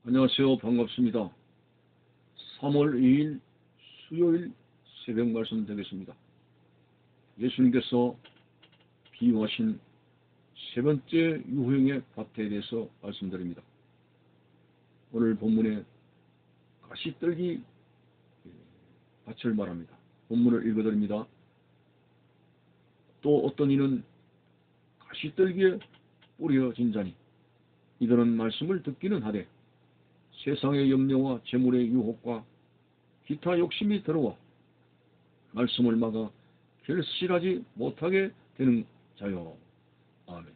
안녕하세요. 반갑습니다. 3월 2일 수요일 새벽 말씀 되겠습니다. 예수님께서 비유하신 세 번째 유형의 밭에 대해서 말씀드립니다. 오늘 본문에 가시떨기 밭을 말합니다. 본문을 읽어드립니다. 또 어떤 이는 가시떨기에 뿌려진 자니 이들은 말씀을 듣기는 하되 세상의 염려와 재물의 유혹과 기타 욕심이 들어와 말씀을 막아 결실하지 못하게 되는 자요. 아멘.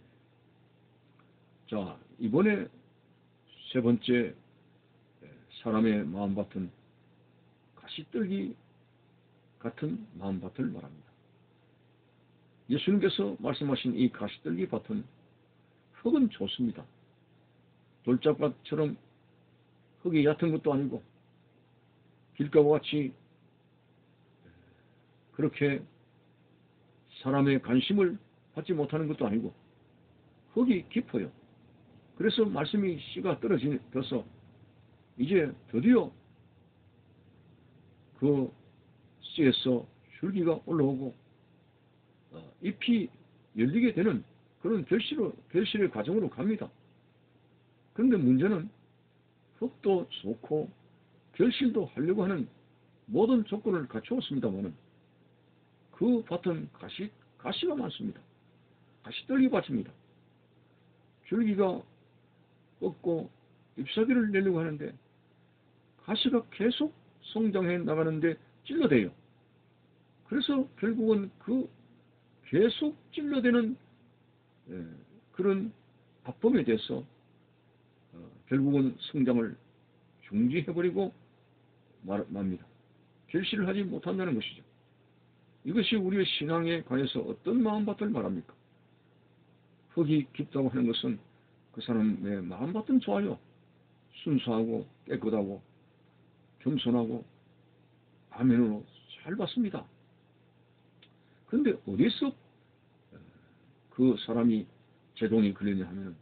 자, 이번에 세 번째 사람의 마음밭은 가시떨기 같은 마음밭을 말합니다. 예수님께서 말씀하신 이 가시떨기 밭은 흙은 좋습니다. 돌짝밭처럼 흙이 얕은 것도 아니고 길가와 같이 그렇게 사람의 관심을 받지 못하는 것도 아니고 흙이 깊어요. 그래서 말씀이 씨가 떨어져서 이제 드디어 그 씨에서 줄기가 올라오고 잎이 열리게 되는 그런 결실의 과정으로 갑니다. 그런데 문제는 흙도 좋고 결실도 하려고 하는 모든 조건을 갖추었습니다만은 그 밭은 가시가 많습니다. 가시떨기 밭입니다. 줄기가 꺾고 잎사귀를 내려고 하는데 가시가 계속 성장해 나가는데 찔러대요. 그래서 결국은 그 계속 찔러대는 그런 아픔에 대해서 결국은 성장을 중지해버리고 맙니다. 결실을 하지 못한다는 것이죠. 이것이 우리의 신앙에 관해서 어떤 마음밭을 말합니까? 흙이 깊다고 하는 것은 그 사람의 마음밭은 좋아요. 순수하고 깨끗하고 겸손하고 아멘으로 잘 받습니다. 그런데 어디서 그 사람이 제동이 걸리냐 하면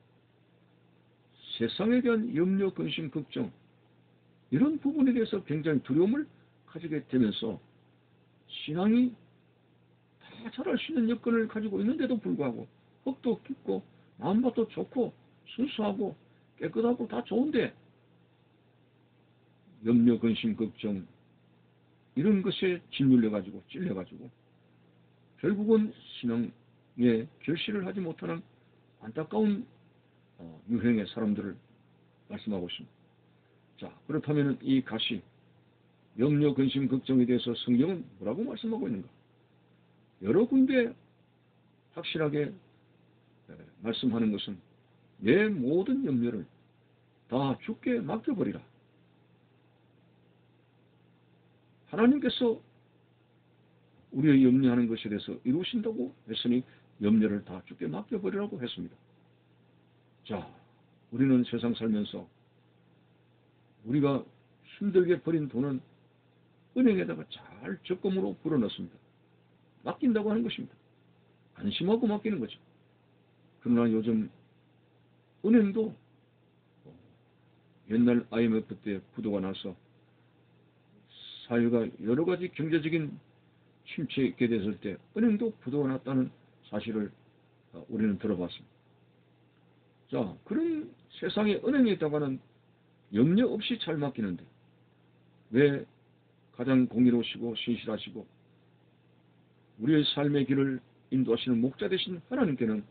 세상에 대한 염려, 근심, 걱정 이런 부분에 대해서 굉장히 두려움을 가지게 되면서 신앙이 다 잘할 수 있는 여건을 가지고 있는데도 불구하고 흙도 깊고 마음밭도 좋고 순수하고 깨끗하고 다 좋은데 염려, 근심, 걱정 이런 것에 짓눌려가지고 찔려가지고 결국은 신앙에 결실을 하지 못하는 안타까운 유형의 사람들을 말씀하고 있습니다. 자, 그렇다면 이 가시 염려, 근심, 걱정에 대해서 성경은 뭐라고 말씀하고 있는가? 여러 군데 확실하게 말씀하는 것은 내 모든 염려를 다 주께 맡겨버리라. 하나님께서 우리의 염려하는 것에 대해서 이루신다고 했으니 염려를 다 주께 맡겨버리라고 했습니다. 자, 우리는 세상 살면서 우리가 힘들게 버린 돈은 은행에다가 잘 적금으로 불어넣습니다. 맡긴다고 하는 것입니다. 안심하고 맡기는 거죠. 그러나 요즘 은행도 옛날 IMF 때 부도가 나서 사회가 여러 가지 경제적인 침체에 있게 됐을 때 은행도 부도가 났다는 사실을 우리는 들어봤습니다. 자, 그런 세상의 은행에다가는 염려 없이 잘 맡기는데 왜 가장 공의로우시고 신실하시고 우리의 삶의 길을 인도하시는 목자 되신 하나님께는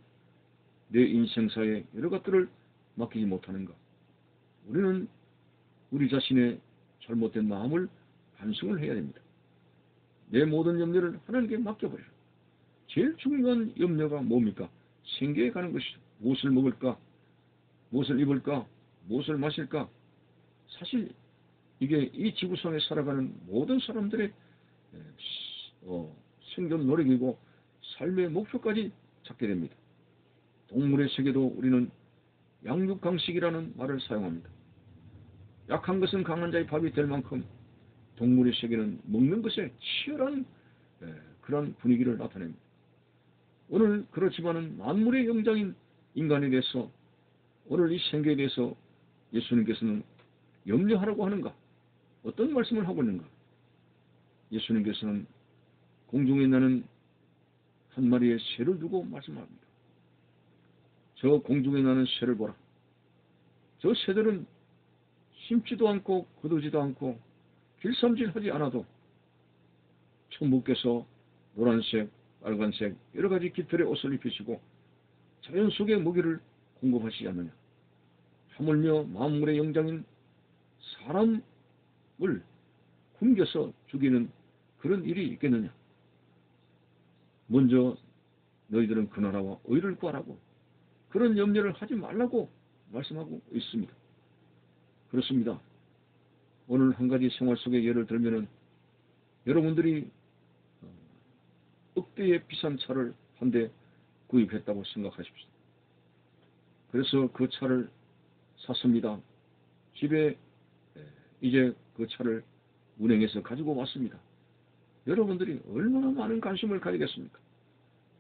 내 인생사에 여러 것들을 맡기지 못하는가? 우리는 우리 자신의 잘못된 마음을 반성을 해야 됩니다. 내 모든 염려를 하나님께 맡겨버려요. 제일 중요한 염려가 뭡니까? 생계에 가는 것이죠. 무엇을 먹을까? 무엇을 입을까? 무엇을 마실까? 사실 이게 이 지구상에 살아가는 모든 사람들의 생존 노력이고 삶의 목표까지 찾게 됩니다. 동물의 세계도 우리는 양육강식이라는 말을 사용합니다. 약한 것은 강한 자의 밥이 될 만큼 동물의 세계는 먹는 것에 치열한 그런 분위기를 나타냅니다. 오늘 그렇지만은 만물의 영장인 인간에 대해서 오늘 이 생계에 대해서 예수님께서는 염려하라고 하는가? 어떤 말씀을 하고 있는가? 예수님께서는 공중에 나는 한 마리의 새를 두고 말씀합니다. 저 공중에 나는 새를 보라. 저 새들은 심지도 않고 거두지도 않고 길쌈질하지 않아도 천부께서 노란색, 빨간색 여러 가지 깃털의 옷을 입히시고 자연 속의 먹이를 공급하시지 않느냐. 하물며 만물의 영장인 사람을 굶겨서 죽이는 그런 일이 있겠느냐. 먼저 너희들은 그 나라와 의를 구하라고 그런 염려를 하지 말라고 말씀하고 있습니다. 그렇습니다. 오늘 한 가지 생활 속의 예를 들면은 여러분들이 억대의 비싼 차를 한 대 구입했다고 생각하십시오. 그래서 그 차를 샀습니다. 집에 이제 그 차를 운행해서 가지고 왔습니다. 여러분들이 얼마나 많은 관심을 가지겠습니까?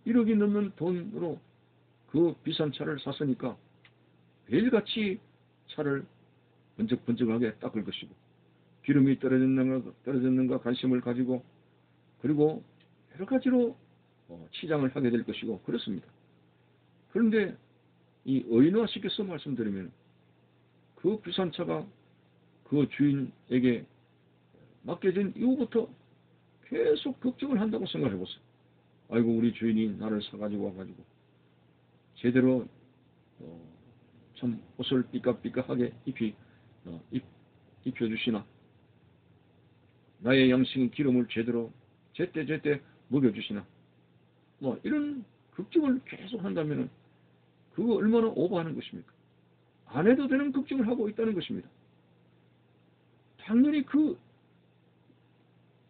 1억이 넘는 돈으로 그 비싼 차를 샀으니까 매일같이 차를 번쩍번쩍하게 닦을 것이고 기름이 떨어졌는가 관심을 가지고 그리고 여러 가지로 치장을 하게 될 것이고 그렇습니다. 그런데 이 의인화시켜서 말씀드리면 그 비싼 차가 그 주인에게 맡겨진 이후부터 계속 걱정을 한다고 생각해 보세요. 아이고 우리 주인이 나를 사가지고 와가지고 제대로 참 옷을 삐까삐까하게 입혀주시나 나의 양식인 기름을 제대로 제때 먹여주시나 뭐 이런 걱정을 계속 한다면 그거 얼마나 오버하는 것입니까? 안 해도 되는 걱정을 하고 있다는 것입니다. 당연히 그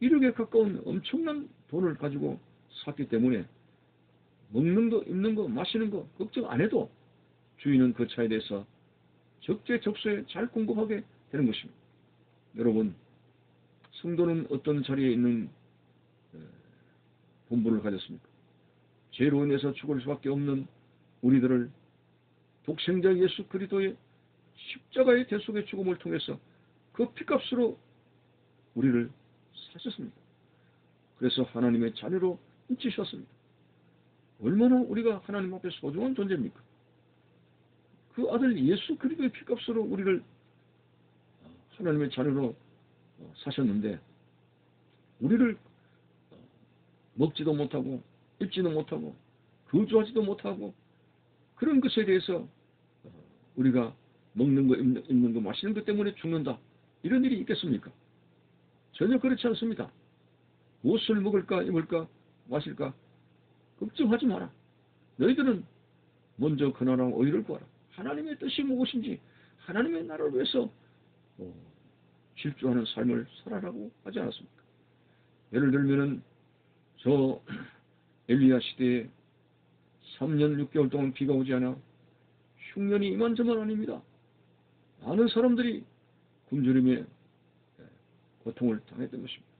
1억에 가까운 엄청난 돈을 가지고 샀기 때문에 먹는 거, 입는 거, 마시는 거 걱정 안 해도 주인은 그 차에 대해서 적재적소에 잘 공급하게 되는 것입니다. 여러분, 성도는 어떤 자리에 있는 본분을 가졌습니까? 죄로 인해서 죽을 수밖에 없는 우리들을 독생자 예수 그리스도의 십자가의 대속의 죽음을 통해서 그 피값으로 우리를 사셨습니다. 그래서 하나님의 자녀로 인치셨습니다. 얼마나 우리가 하나님 앞에 소중한 존재입니까? 그 아들 예수 그리스도의 피값으로 우리를 하나님의 자녀로 사셨는데 우리를 먹지도 못하고 입지도 못하고 거주하지도 못하고 그런 것에 대해서 우리가 먹는 거, 입는 거, 마시는 것 때문에 죽는다. 이런 일이 있겠습니까? 전혀 그렇지 않습니다. 무엇을 먹을까, 입을까, 마실까 걱정하지 마라. 너희들은 먼저 그 나라와 의를 구하라. 하나님의 뜻이 무엇인지 하나님의 나라를 위해서 질주하는 삶을 살아라고 하지 않았습니까? 예를 들면은 저 엘리야 시대에 3년 6개월 동안 비가 오지 않아 흉년이 이만저만 아닙니다. 많은 사람들이 굶주림에 고통을 당했던 것입니다.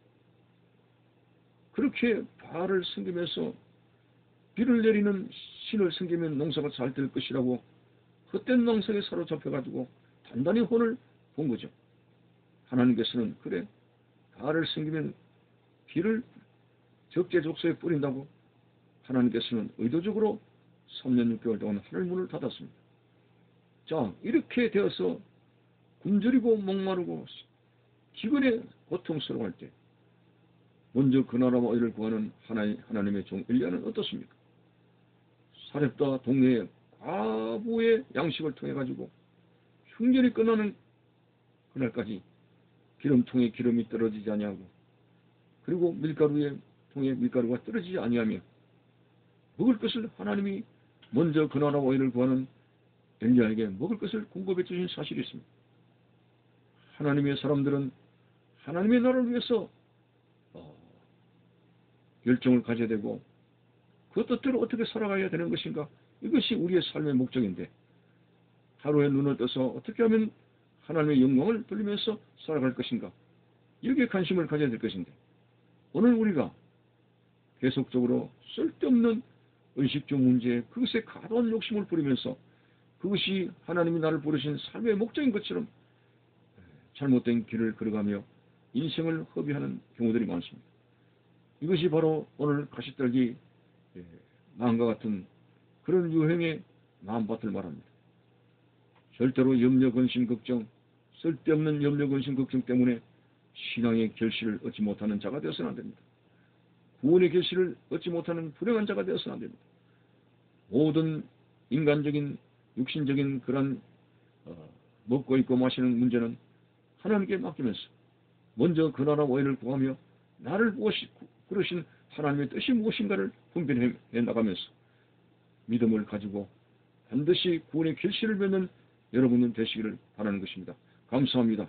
그렇게 바알을 섬기면서 비를 내리는 신을 섬기면 농사가 잘 될 것이라고 헛된 망상에 사로잡혀가지고 단단히 혼을 본 거죠. 하나님께서는 그래 바알을 섬기면 비를 적재적소에 뿌린다고 하나님께서는 의도적으로 3년 6개월 동안 하늘 문을 닫았습니다. 자, 이렇게 되어서 굶주리고 목마르고 기근에 고통스러워할 때 먼저 그 나라와 의를 구하는 하나님의 종 엘리야는 어떻습니까? 사렙다 동네의 과부의 양식을 통해 가지고 흉년이 끝나는 그날까지 기름통에 기름이 떨어지지 아니하고 그리고 밀가루에 통에 밀가루가 떨어지지 아니하며 먹을 것을 하나님이 먼저 그 나라와 의를 구하는 엘리야에게 먹을 것을 공급해 주신 사실이 있습니다. 하나님의 사람들은 하나님의 나라를 위해서 열정을 가져야 되고 그 뜻대로 어떻게 살아가야 되는 것인가? 이것이 우리의 삶의 목적인데 하루에 눈을 떠서 어떻게 하면 하나님의 영광을 돌리면서 살아갈 것인가? 여기에 관심을 가져야 될 것인데 오늘 우리가 계속적으로 쓸데없는 의식주 문제에 그것에 과도한 욕심을 부리면서 그것이 하나님이 나를 부르신 삶의 목적인 것처럼 잘못된 길을 걸어가며 인생을 허비하는 경우들이 많습니다. 이것이 바로 오늘 가시떨기 마음과 같은 그런 유형의 마음밭을 말합니다. 절대로 염려, 근심, 걱정, 쓸데없는 염려, 근심, 걱정 때문에 신앙의 결실을 얻지 못하는 자가 되어서는 안 됩니다. 구원의 결실을 얻지 못하는 불행한 자가 되어서는 안 됩니다. 모든 인간적인 육신적인 그런 먹고 입고 마시는 문제는 하나님께 맡기면서 먼저 그 나라 의를 구하며 나를 부르신 하나님의 뜻이 무엇인가를 분별해 나가면서 믿음을 가지고 반드시 구원의 결실을 맺는 여러분은 되시기를 바라는 것입니다. 감사합니다.